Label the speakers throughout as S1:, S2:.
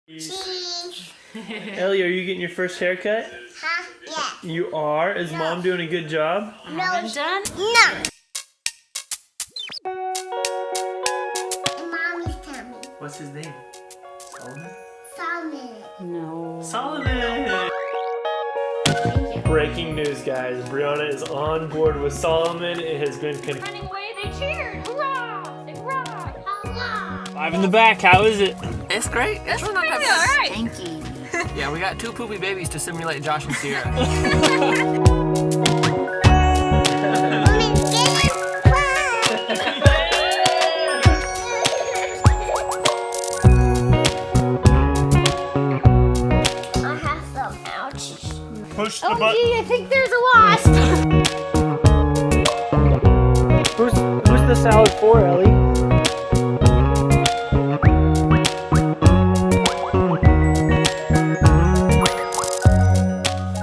S1: Cheese.
S2: Ellie, are you getting your first haircut?
S1: Huh? Yeah.
S2: You are? Is Mom doing a good job?
S1: No.
S3: Done?
S1: No. Mommy's tummy.
S2: What's his name? Solomon?
S1: Salmon.
S3: No.
S2: Solomon! Breaking news, guys. Brianna is on board with Solomon. It has been
S3: Running away, they cheered! Hurrah! They rocked!
S1: Hello.
S2: live in the back. How is it?
S4: It's great. It's really not that bad.
S3: Alright!
S5: Thank you.
S4: Yeah, we got two poopy babies to simulate Josh and Sierra.
S1: I have some ouchies.
S2: Push the
S3: Oh
S2: button.
S3: gee, I think there's a wasp!
S2: Who's the salad for, Ellie?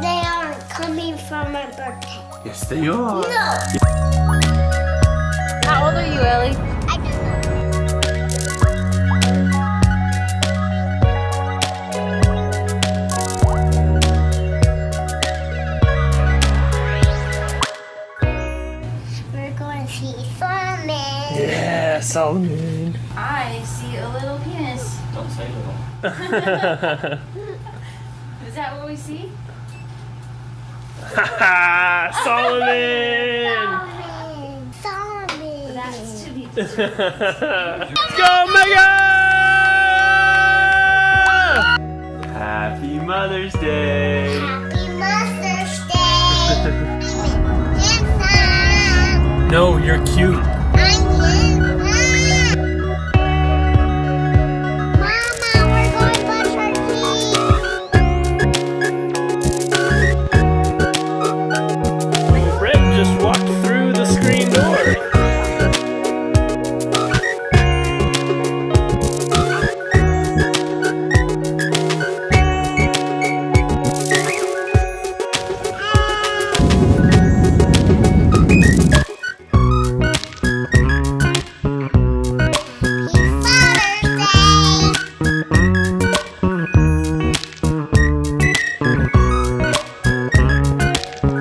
S1: They are coming for my birthday.
S2: Yes, they are.
S1: No.
S3: How old are you, Ellie?
S1: I don't know. We're going to see Salmon.
S2: Yeah, Solomon.
S3: I see a little penis.
S4: Don't say little.
S3: Is that what we see?
S2: Solomon!
S1: Salmon.
S3: That's to be.
S2: Go, Mega! Happy Mother's Day!
S1: Happy Mother's Day. Handsome.
S2: No, you're cute.
S1: I'm handsome. Mama, we're going to brush our teeth.
S2: Brett just walked through the screen door.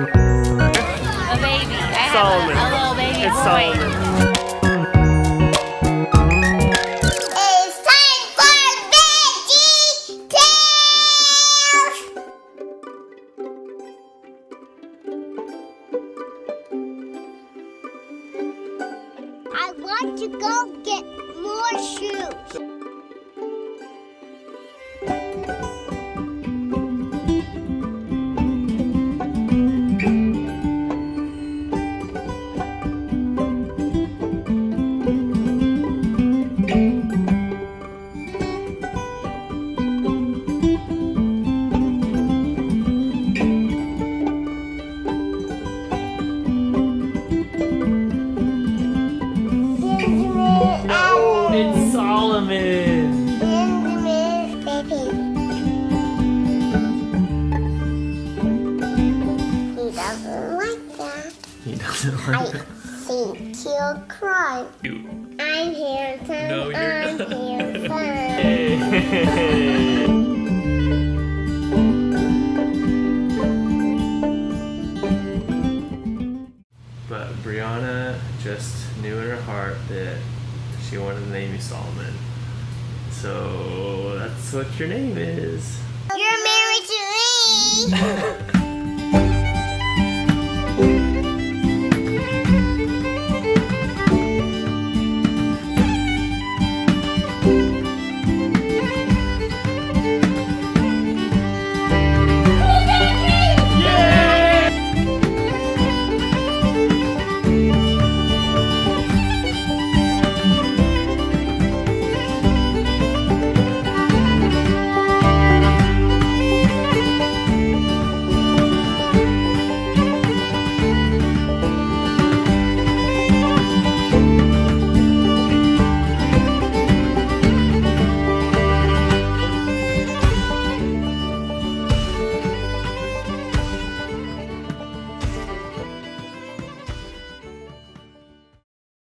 S3: A baby. I
S2: Solomon.
S3: have a little baby
S2: It's
S3: boy.
S2: Solomon.
S1: It's time for Veggie Tales. I want to go get more shoes. Benjamin,
S2: No, it's Solomon.
S1: Benjamin, baby. He doesn't like that.
S2: He doesn't
S1: I
S2: like
S1: think he'll cry.
S2: you.
S1: I'm handsome.
S2: No, you're
S1: I'm
S2: not.
S1: handsome.
S2: Hey. But Brianna just knew in her heart that she wanted to name you Solomon. So that's what your name is.
S1: You're married to me.